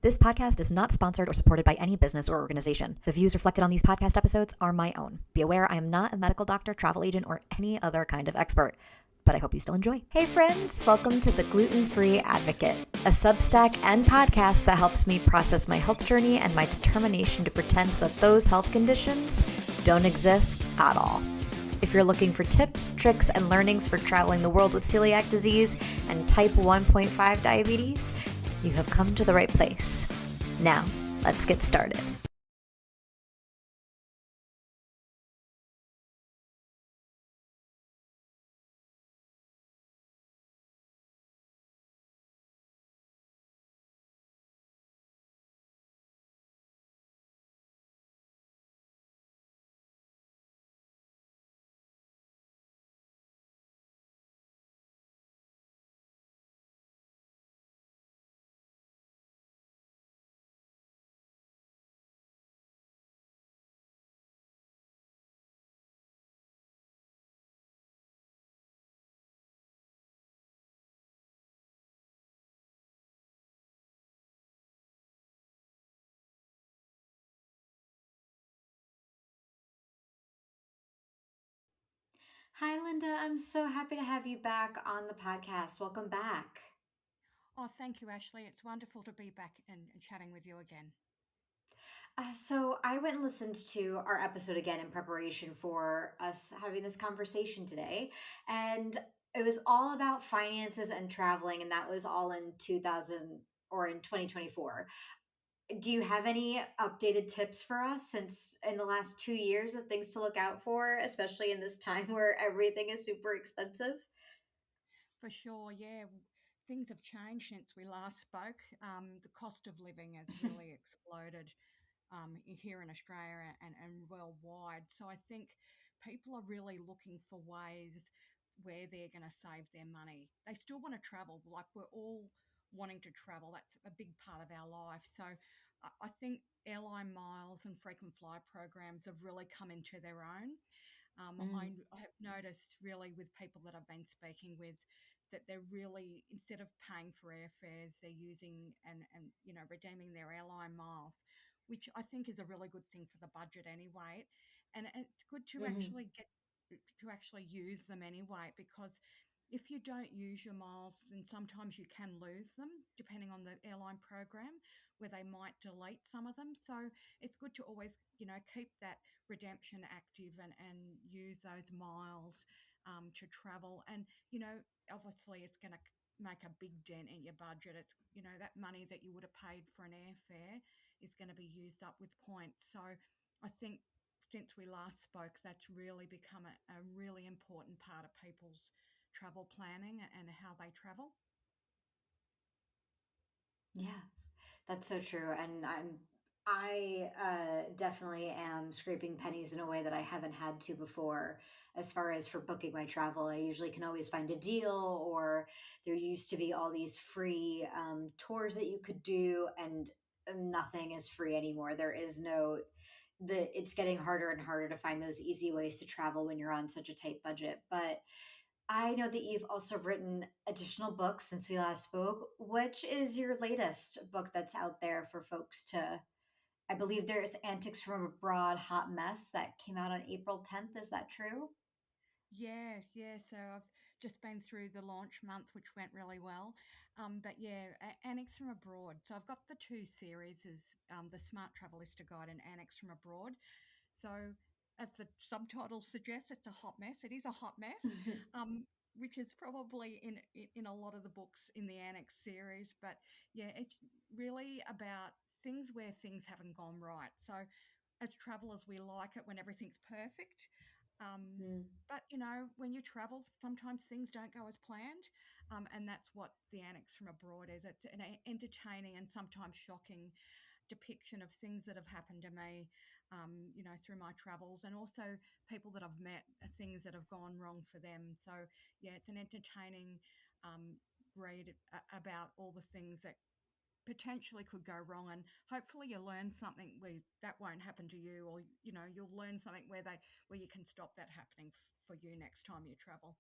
This podcast is not sponsored or supported by any business or organization. The views reflected on these podcast episodes are my own. Be aware I am not a medical doctor, travel agent, or any other kind of expert. But I hope you still enjoy. Hey friends, welcome to the Gluten-Free Advocate, a Substack and podcast that helps me process my health journey and my determination to pretend that those health conditions don't exist at all. If you're looking for tips, tricks, and learnings for traveling the world with celiac disease and type 1.5 diabetes, you have come to the right place. Now, let's get started. Hi, Linda. I'm so happy to have you back on the podcast. Welcome back. Oh, thank you, Ashley. It's wonderful to be back and chatting with you again. So I went and listened to our episode again in preparation for us having this conversation today, and it was all about finances and traveling, and that was all in 2000 or in 2024. Do you have any updated tips for us since in the last 2 years of things to look out for, especially in this time where everything is super expensive? For sure, yeah. Things have changed since we last spoke. The cost of living has really exploded here in Australia and worldwide. So I think people are really looking for ways where they're going to save their money. They still want to travel, like we're all wanting to travel. That's a big part of our life. So I think airline miles and frequent flyer programs have really come into their own. Mm, I have noticed really with people that I've been speaking with that they're really instead of paying for airfares, they're using and redeeming their airline miles, which I think is a really good thing for the budget anyway. And it's good to hmm actually use them anyway because if you don't use your miles, then sometimes you can lose them depending on the airline program where they might delete some of them. So it's good to always, keep that redemption active and use those miles to travel. And, obviously it's going to make a big dent in your budget. It's, that money that you would have paid for an airfare is going to be used up with points. So I think since we last spoke, that's really become a really important part of people's travel planning and how they travel. Yeah. That's so true. And I definitely am scraping pennies in a way that I haven't had to before as far as for booking my travel. I usually can always find a deal, or there used to be all these free tours that you could do, and nothing is free anymore. There is no it's getting harder and harder to find those easy ways to travel when you're on such a tight budget. But I know that you've also written additional books since we last spoke. Which is your latest book that's out there for folks to? I believe there's Antics from Abroad, Hot Mess that came out on April 10th. Is that true? Yes, yeah. So I've just been through the launch month, which went really well. But yeah, Annex from Abroad. So I've got the two series, is the Smart Travelista Guide and Annex from Abroad. So as the subtitle suggests, it's a hot mess. It is a hot mess, which is probably in a lot of the books in the Annex series. But yeah, it's really about things where things haven't gone right. So as travelers, we like it when everything's perfect. Um, Mm. but when you travel, sometimes things don't go as planned, and that's what the Annex from Abroad is. It's an entertaining and sometimes shocking depiction of things that have happened to me, through my travels, and also people that I've met, things that have gone wrong for them. So yeah, it's an entertaining read about all the things that potentially could go wrong, and hopefully you learn something where that won't happen to you, or you'll learn something where you can stop that happening for you next time you travel.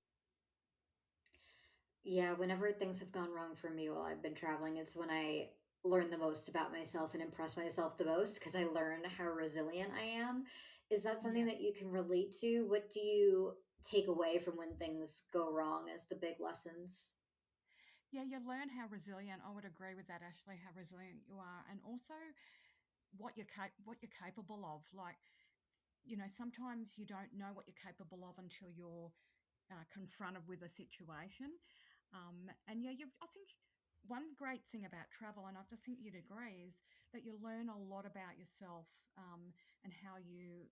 Yeah, whenever things have gone wrong for me while I've been traveling, it's when I learn the most about myself and impress myself the most because I learn how resilient I am. Is that something Yeah. that you can relate to? What do you take away from when things go wrong as the big lessons? Yeah, you learn how resilient. I would agree with that, Ashley, how resilient you are, and also what you're capable of. Like, sometimes you don't know what you're capable of until you're confronted with a situation. And yeah, I think one great thing about travel, and I just think you'd agree, is that you learn a lot about yourself, and how you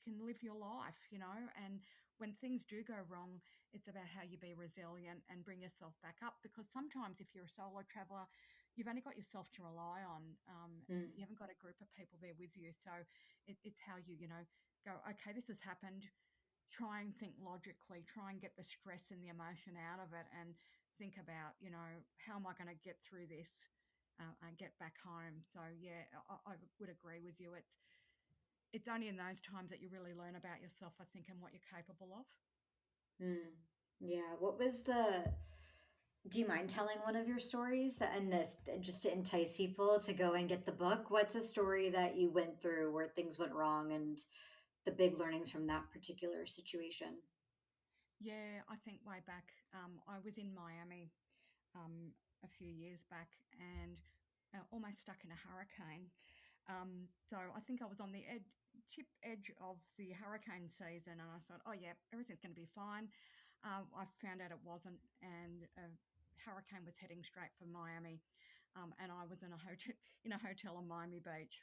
can live your life, and when things do go wrong, it's about how you be resilient and bring yourself back up, because sometimes if you're a solo traveler, you've only got yourself to rely on. Mm, You haven't got a group of people there with you, so it's how you go, okay, this has happened. Try and think logically, try and get the stress and the emotion out of it, and think about, how am I going to get through this, and get back home. So yeah, I would agree with you. It's only in those times that you really learn about yourself, I think, and what you're capable of. mm. Yeah. What was the Do you mind telling one of your stories that, and just to entice people to go and get the book? What's a story that you went through where things went wrong and the big learnings from that particular situation? Yeah, I think way back, I was in Miami, a few years back, and almost stuck in a hurricane. So I think I was on the tip edge of the hurricane season, and I thought, oh yeah, everything's going to be fine. I found out it wasn't, and a hurricane was heading straight for Miami, and I was in a hotel on Miami Beach.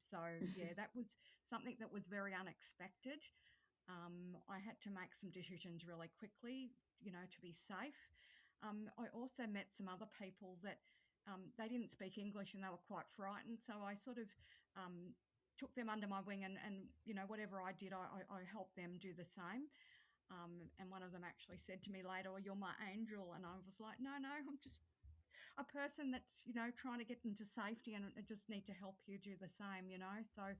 So yeah, that was something that was very unexpected. I had to make some decisions really quickly, to be safe. I also met some other people that they didn't speak English and they were quite frightened. So I sort of took them under my wing, and whatever I did, I helped them do the same. And one of them actually said to me later, "Oh, you're my angel," and I was like, "No, no, I'm just a person that's trying to get into safety, and I just need to help you do the same." So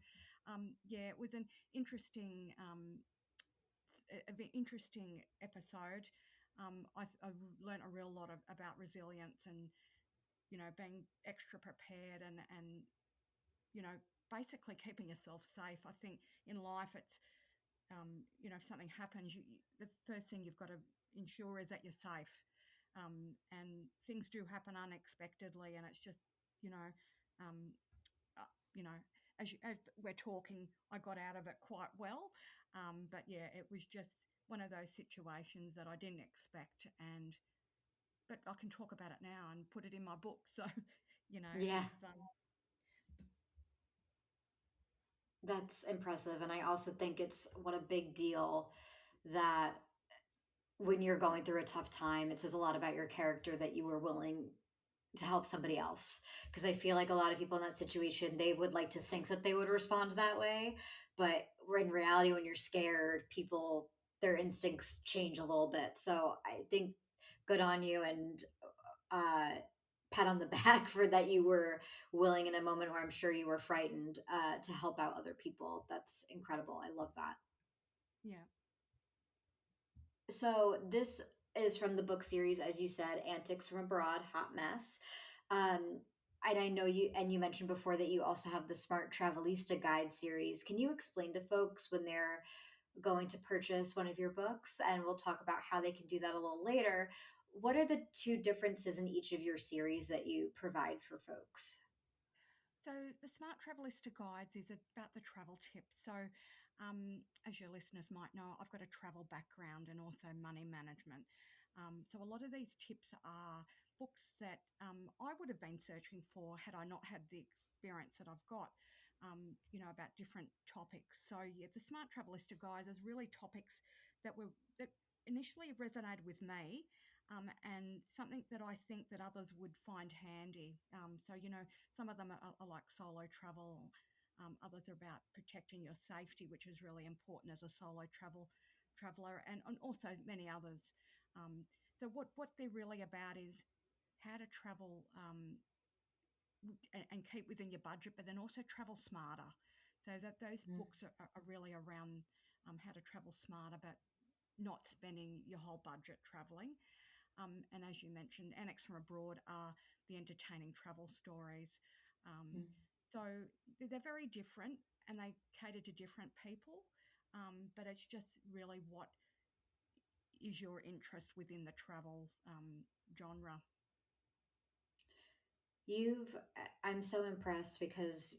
yeah, it was an interesting interesting episode. I learned a real lot about resilience, and being extra prepared, and you know basically keeping yourself safe. I think in life it's if something happens, the first thing you've got to ensure is that you're safe. And things do happen unexpectedly, and it's just you know um, uh, you know, as we're talking, I got out of it quite well. But yeah, it was just one of those situations that I didn't expect, and but I can talk about it now and put it in my book. So, Yeah, it's that's impressive. And I also think it's what a big deal that when you're going through a tough time, it says a lot about your character that you were willing to help somebody else. Because I feel like a lot of people in that situation, they would like to think that they would respond that way. But in reality, when you're scared, people, their instincts change a little bit. So I think good on you, and uh, pat on the back for that you were willing in a moment where I'm sure you were frightened to help out other people. That's incredible. I love that. yeah. So this is from the book series, as you said, Antics from Abroad, Hot Mess. Um, and I know you mentioned before that you also have the Smart Travelista Guide series. Can you explain to folks when they're going to purchase one of your books? And we'll talk about how they can do that a little later. What are the two differences in each of your series that you provide for folks? So the Smart Travelista Guides is about the travel tips. So, as your listeners might know, I've got a travel background and also money management. So a lot of these tips are books that I would have been searching for had I not had the experience that I've got. About different topics. So yeah, the Smart Travelista Guides is really topics that initially resonated with me, and something that I think that others would find handy. So some of them are like solo travel. Others are about protecting your safety, which is really important as a solo traveler, and also many others. So what they're really about is how to travel, and keep within your budget, but then also travel smarter. So that those Mm. books are really around how to travel smarter, but not spending your whole budget traveling. And as you mentioned, Annex from Abroad are the entertaining travel stories. Mm. So they're very different and they cater to different people. But it's just really what is your interest within the travel genre. You've, I'm so impressed because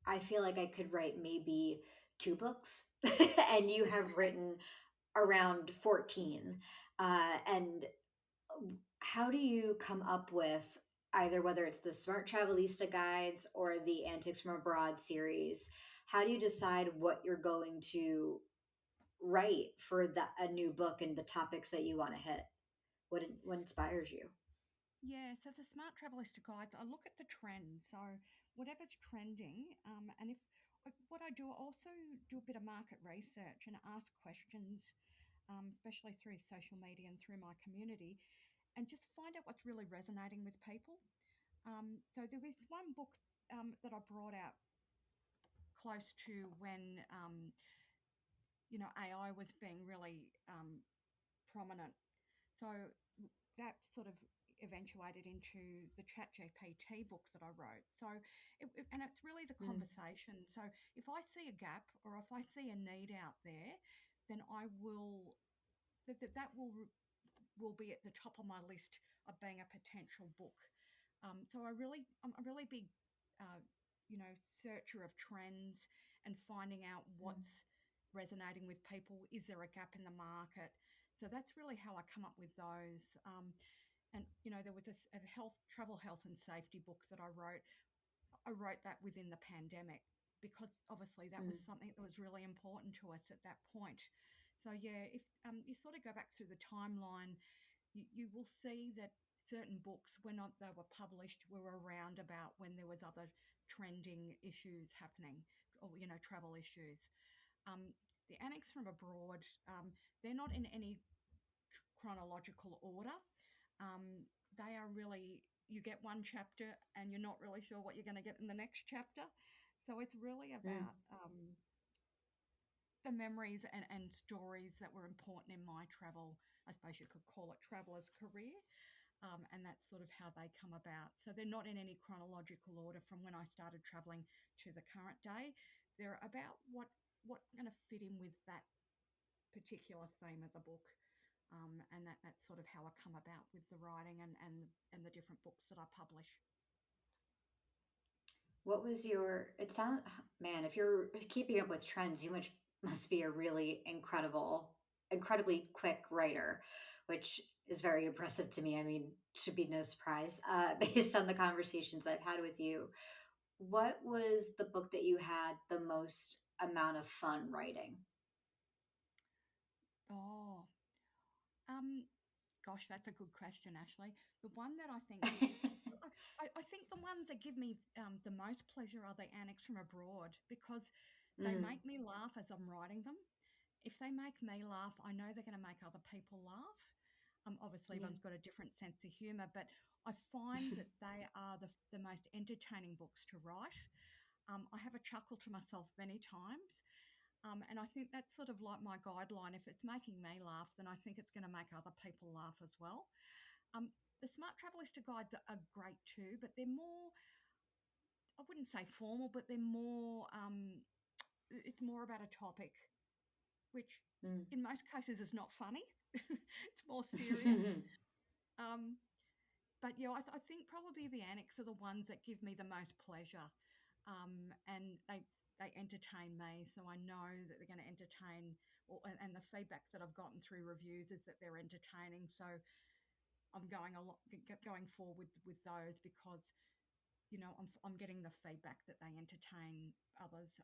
I feel like I could write maybe two books, and you have written around 14. And how do you come up with either whether it's the Smart Travelista guides or the Antics from Abroad series? How do you decide what you're going to write for a new book and the topics that you want to hit? What inspires you? Yeah, so the Smart Travelista guides, I look at the trends. So whatever's trending, and if what I do, I also do a bit of market research and ask questions, especially through social media and through my community, and just find out what's really resonating with people. So there was one book that I brought out close to when AI was being really prominent. So that sort of eventuated into the chat GPT books that I wrote. So and it's really the Mm, conversation. So if I see a gap or if I see a need out there, then I will that will be at the top of my list of being a potential book. So I'm a really big, uh, searcher of trends and finding out mm, what's resonating with people. Is there a gap in the market? So that's really how I come up with those. And there was a travel health and safety book that I wrote. I wrote that within the pandemic because obviously that was mm, something that was really important to us at that point. So yeah, if you sort of go back through the timeline, you will see that certain books, when they were published, were around about when there was other trending issues happening, or travel issues. Um, the Annex from Abroad, they're not in any chronological order. They are really, you get one chapter and you're not really sure what you're going to get in the next chapter. So it's really mm. about the memories and stories that were important in my travel. I suppose you could call it traveler's career. And that's sort of how they come about. So they're not in any chronological order from when I started traveling to the current day. They're about what's going to fit in with that particular theme of the book. And that's sort of how I come about with the writing and the different books that I publish. What was your? It sound man. If you're keeping up with trends, you must be a really incredibly quick writer, which is very impressive to me. I mean, should be no surprise based on the conversations I've had with you. What was the book that you had the most amount of fun writing? Oh, um, gosh, that's a good question, Ashley. The one that I think I think the ones that give me the most pleasure are the Annex from Abroad because they Mm, make me laugh as I'm writing them. If they make me laugh, I know they're going to make other people laugh. Obviously, yeah. everyone's got a different sense of humour, but I find that they are the most entertaining books to write. I have a chuckle to myself many times. And I think that's sort of like my guideline. If it's making me laugh, then I think it's going to make other people laugh as well. Um, the Smart Travelista guides are great too, but they're more, I wouldn't say formal, but they're more, it's more about a topic, which Mm. in most cases is not funny. It's more serious. Um, but yeah, I think probably the Annex are the ones that give me the most pleasure, and they entertain me. So I know that they're going to entertain, and the feedback that I've gotten through reviews is that they're entertaining. So I'm going a lot going forward with those because I'm getting the feedback that they entertain others.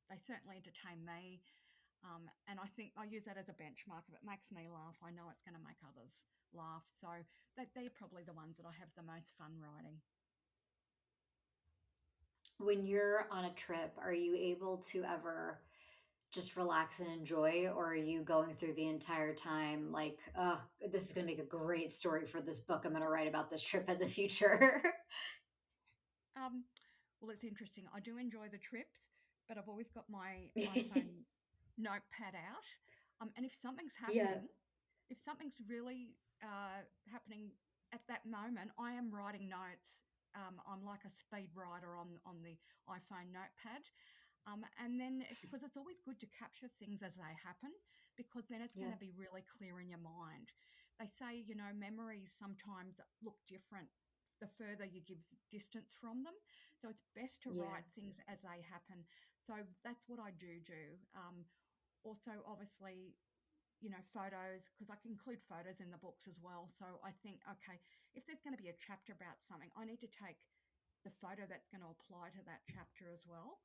They certainly entertain me, and I think I use that as a benchmark. If it makes me laugh, I know it's going to make others laugh. So they're probably the ones that I have the most fun writing. When you're on a trip, are you able to ever just relax and enjoy, or are you going through the entire time like, oh, this is going to make a great story for this book I'm going to write about this trip in the future? Um, well, it's interesting. I do enjoy the trips, but I've always got my iPhone notepad out. And if something's Yeah. happening, if something's really happening at that moment, I am writing notes. I'm like a speed writer on the iPhone notepad. And then, because it's always good to capture things as they happen, because then it's going Yeah. to be really clear in your mind. They say, memories sometimes look different the further you give distance from them. So it's best to Yeah. write things as they happen. So that's what I do. Also, obviously, photos, because I can include photos in the books as well. So I think, okay, if there's going to be a chapter about something, I need to take the photo that's going to apply to that chapter as well.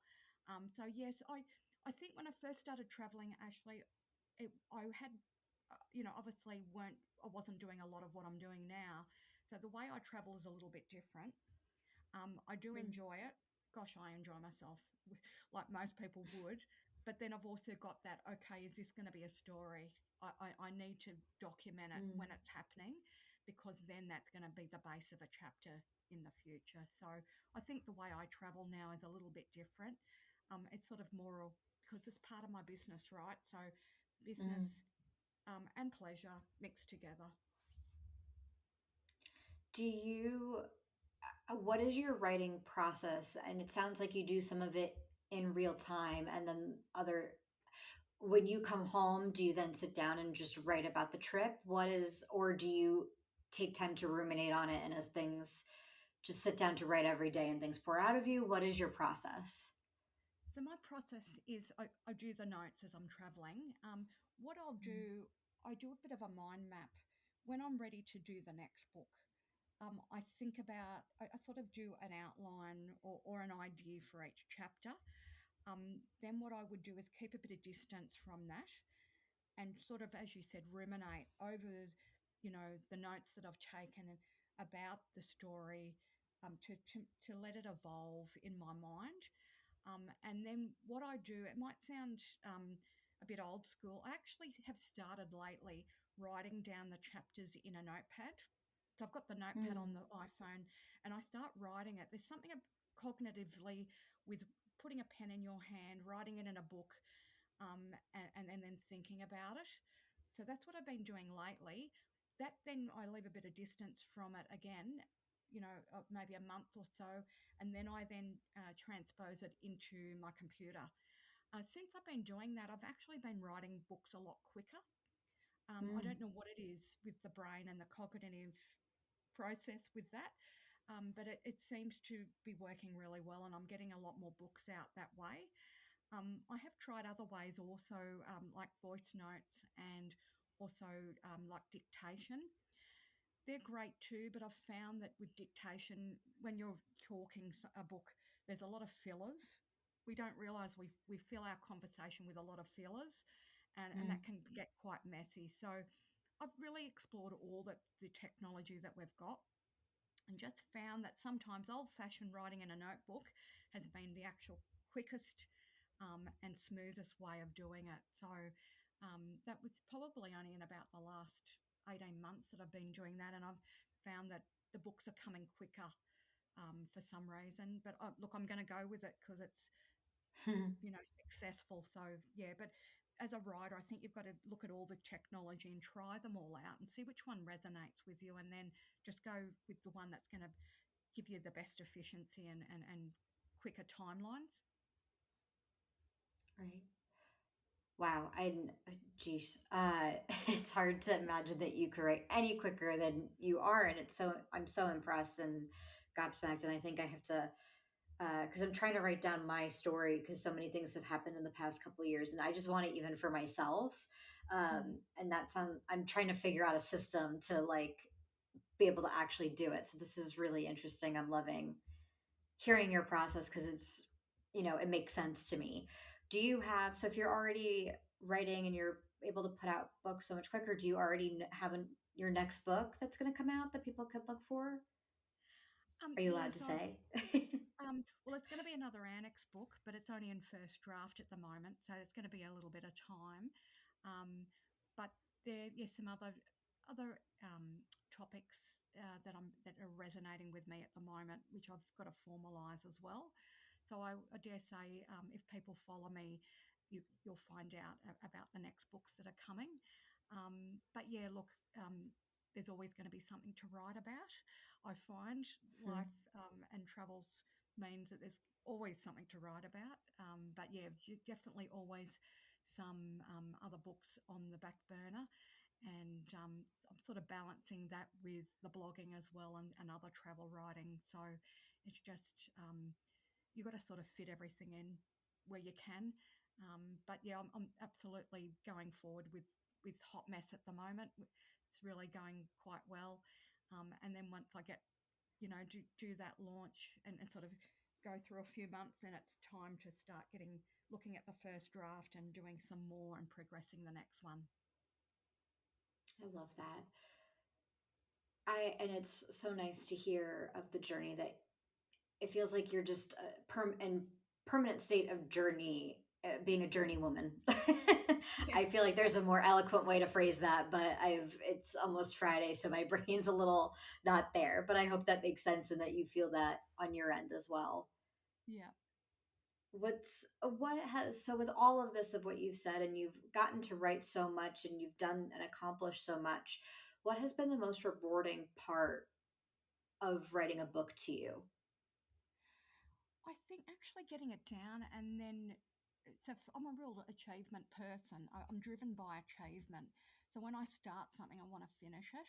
So yes, I think when I first started traveling, Ashley, I had, obviously I wasn't doing a lot of what I'm doing now. So the way I travel is a little bit different. I do Mm. enjoy it. Gosh, I enjoy myself like most people would. But then I've also got that, okay, is this going to be a story? I need to document it Mm. when it's happening, because then that's going to be the base of a chapter in the future. So I think the way I travel now is a little bit different. It's sort of more because it's part of my business, right? So Mm. business and pleasure mixed together. Do you, what is your writing process? And it sounds like you do some of it in real time and then other, when you come home, do you then sit down and just write about the trip? What is, or do you take time to ruminate on it and as things just sit down to write every day and things pour out of you? What is your process? So my process is I do the notes as I'm traveling. What I'll Mm. do, I do a bit of a mind map when I'm ready to do the next book. I think about, I sort of do an outline or an idea for each chapter. Then what I would do is keep a bit of distance from that and sort of, as you said, ruminate over, the notes that I've taken about the story, to let it evolve in my mind. And then what I do, it might sound a bit old school. I actually have started lately writing down the chapters in a notepad. So I've got the notepad on Mm. the iPhone and I start writing it. There's something cognitively with putting a pen in your hand, writing it in a book, and then thinking about it. So that's what I've been doing lately. That then I leave a bit of distance from it again, maybe a month or so, and then I then transpose it into my computer. Since I've been doing that, I've actually been writing books a lot quicker. I Mm. don't know what it is with the brain and the cognitive process with that, but it seems to be working really well, and I'm getting a lot more books out that way. I have tried other ways also, like voice notes and also like dictation. They're great too, but I've found that with dictation, when you're talking a book, there's a lot of fillers. We don't realize we fill our conversation with a lot of fillers, and Mm. that can get quite messy. So I've really explored all the technology that we've got and just found that sometimes old fashioned writing in a notebook has been the actual quickest and smoothest way of doing it. So that was probably only in about the last 18 months that I've been doing that. And I've found that the books are coming quicker for some reason. But look, I'm going to go with it because it's, successful. So, yeah, but as a writer, I think you've got to look at all the technology and try them all out and see which one resonates with you, and then just go with the one that's going to give you the best efficiency and quicker timelines. Right. Wow. Geez, it's hard to imagine that you could write any quicker than you are. And I'm so impressed and gobsmacked. And I think I have to, because I'm trying to write down my story because so many things have happened in the past couple of years, and I just want it even for myself. Mm. And I'm trying to figure out a system to like be able to actually do it. So this is really interesting. I'm loving hearing your process because it makes sense to me. Do you have, so if you're already writing and you're able to put out books so much quicker, do you already have your next book that's going to come out that people could look for? Are you allowed to Yes, say? well, it's going to be another Annex book, but it's only in first draft at the moment, so it's going to be a little bit of time. But there, yes, some other topics that are resonating with me at the moment, which I've got to formalise as well. So I dare say, if people follow me, you'll find out about the next books that are coming. But yeah, look, there's always going to be something to write about. I find Hmm. life and travels means that there's always something to write about. But yeah, definitely always some other books on the back burner. And I'm sort of balancing that with the blogging as well and other travel writing. So it's just you've got to sort of fit everything in where you can. But yeah, I'm absolutely going forward with Hot Mess at the moment. It's really going quite well. And then once I get, do that launch and sort of go through a few months, then it's time to start looking at the first draft and doing some more and progressing the next one. I love that. And it's so nice to hear of the journey that it feels like you're just in permanent state of journey, being a journey woman. Yeah. I feel like there's a more eloquent way to phrase that, but it's almost Friday, so my brain's a little not there. But I hope that makes sense and that you feel that on your end as well. Yeah. What has so with all of this of what you've said and you've gotten to write so much and you've done and accomplished so much, what has been the most rewarding part of writing a book to you? I think actually getting it down and then I'm a real achievement person. I'm driven by achievement. So when I start something, I want to finish it.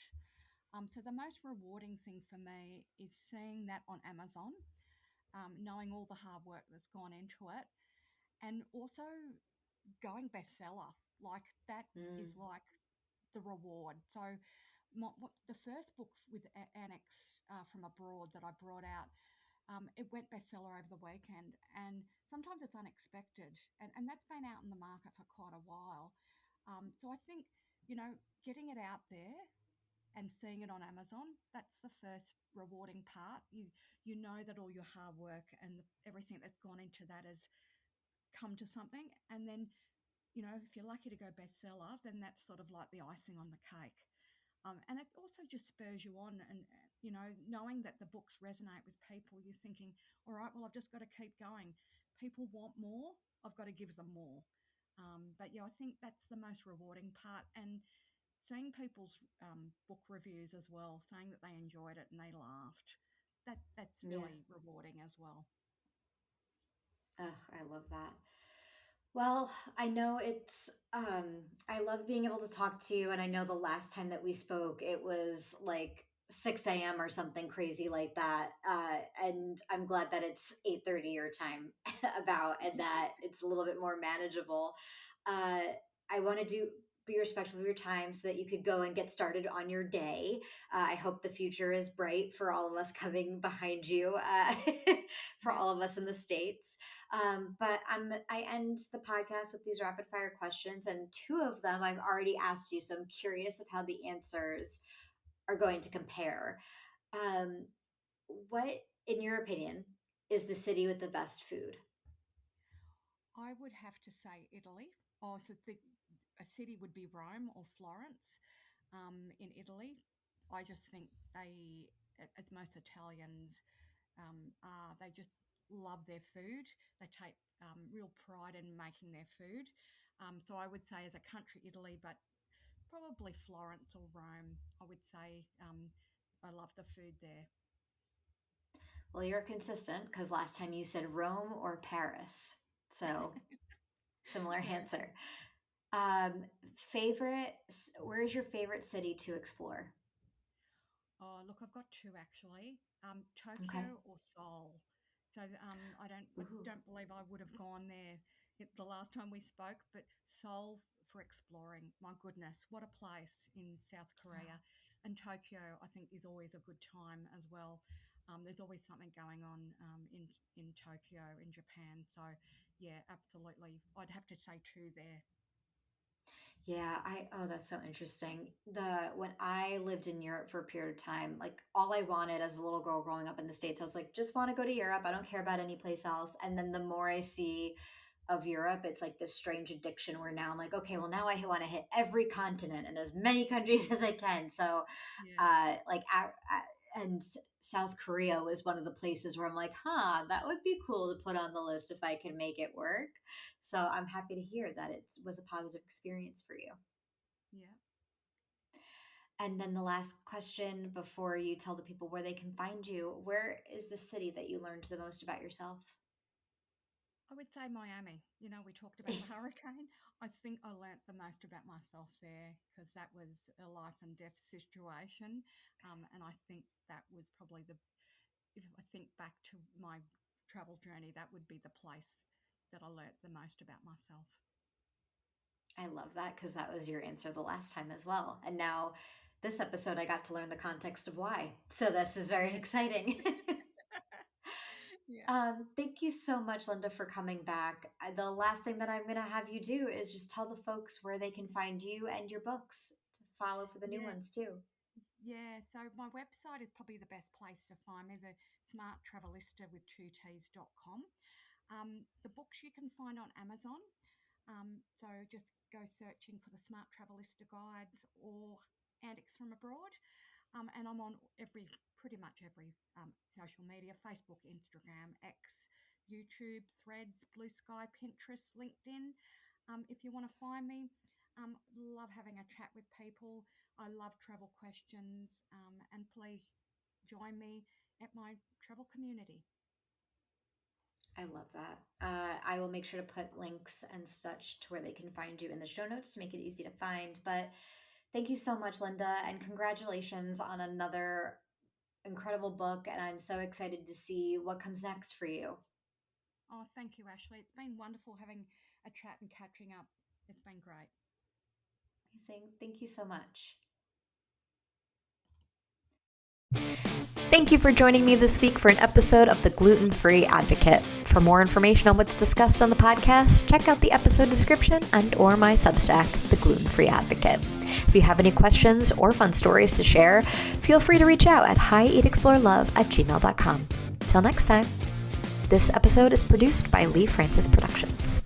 So the most rewarding thing for me is seeing that on Amazon, knowing all the hard work that's gone into it, and also going bestseller. Like that Mm. is like the reward. So the first book with Antics from abroad that I brought out, it went bestseller over the weekend, and sometimes it's unexpected, and that's been out in the market for quite a while. So I think getting it out there and seeing it on Amazon, that's the first rewarding part. You know that all your hard work and everything that's gone into that has come to something, and then if you're lucky to go bestseller, then that's sort of like the icing on the cake. And it also just spurs you on, and knowing that the books resonate with people, you're thinking, all right, well, I've just got to keep going. People want more. I've got to give them more. But yeah, I think that's the most rewarding part, and seeing people's book reviews as well, saying that they enjoyed it and they laughed. That's Yeah. really rewarding as well. Ugh, I love that. Well, I know I love being able to talk to you. And I know the last time that we spoke, it was like 6 a.m. or something crazy like that. And I'm glad that it's 8:30 your time about and that it's a little bit more manageable. Uh, I want to be respectful of your time so that you could go and get started on your day. I hope the future is bright for all of us coming behind you, for Yeah. all of us in the States. But I end the podcast with these rapid fire questions, and two of them I've already asked you, so I'm curious of how the answers are going to compare. Um, what, in your opinion, is the city with the best food? I would have to say Italy. Oh, so a city would be Rome or Florence in Italy. I just think as most Italians are, they just love their food. They take real pride in making their food. So I would say as a country, Italy, but probably Florence or Rome. I would say I love the food there. Well, you're consistent because last time you said Rome or Paris. So, similar Very good. answer. Favorite, where is your favorite city to explore? Oh, look, I've got two actually. Okay. Tokyo or Seoul. So I Ooh. don't believe I would have gone there the last time we spoke, but Seoul for exploring. My goodness, what a place in South Korea, and Tokyo I think is always a good time as well. There's always something going on in Tokyo in Japan. So yeah, absolutely. I'd have to say two there. Yeah, oh, that's so interesting. When I lived in Europe for a period of time, like all I wanted as a little girl growing up in the States, I was like, just want to go to Europe. I don't care about any place else. And then the more I see of Europe, it's like this strange addiction where now I'm like, okay, well now I want to hit every continent and as many countries as I can. So Yeah. like and South Korea was one of the places where I'm like, huh, that would be cool to put on the list if I can make it work. So I'm happy to hear that it was a positive experience for you. Yeah. And then the last question before you tell the people where they can find you, where is the city that you learned the most about yourself? I would say Miami. We talked about the hurricane. I think I learnt the most about myself there because that was a life and death situation. And I think that was probably if I think back to my travel journey, that would be the place that I learnt the most about myself. I love that because that was your answer the last time as well. And now this episode, I got to learn the context of why. So this is very Yes. exciting. Yeah. Thank you so much, Linda, for coming back. The last thing that I'm going to have you do is just tell the folks where they can find you and your books to follow for the new Yeah. ones too. Yeah. So my website is probably the best place to find me, the Smart Travelista with two T's.com. The books you can find on Amazon. So just go searching for the Smart Travelista guides or Antics from abroad. And I'm on pretty much every social media: Facebook, Instagram, X, YouTube, Threads, Blue Sky, Pinterest, LinkedIn. If you want to find me, love having a chat with people. I love travel questions, and please join me at my travel community. I love that. I will make sure to put links and such to where they can find you in the show notes to make it easy to find. But thank you so much, Linda, and congratulations on another incredible book. And I'm so excited to see what comes next for you. Oh, thank you, Ashley. It's been wonderful having a chat and catching up. It's been great. Amazing. Thank you so much. Thank you for joining me this week for an episode of The Gluten-Free Advocate. For more information on what's discussed on the podcast, check out the episode description and or my Substack, The Gluten-Free Advocate. If you have any questions or fun stories to share, feel free to reach out at hieatexplorelove@gmail.com. Till next time. This episode is produced by Leigh Francis Productions.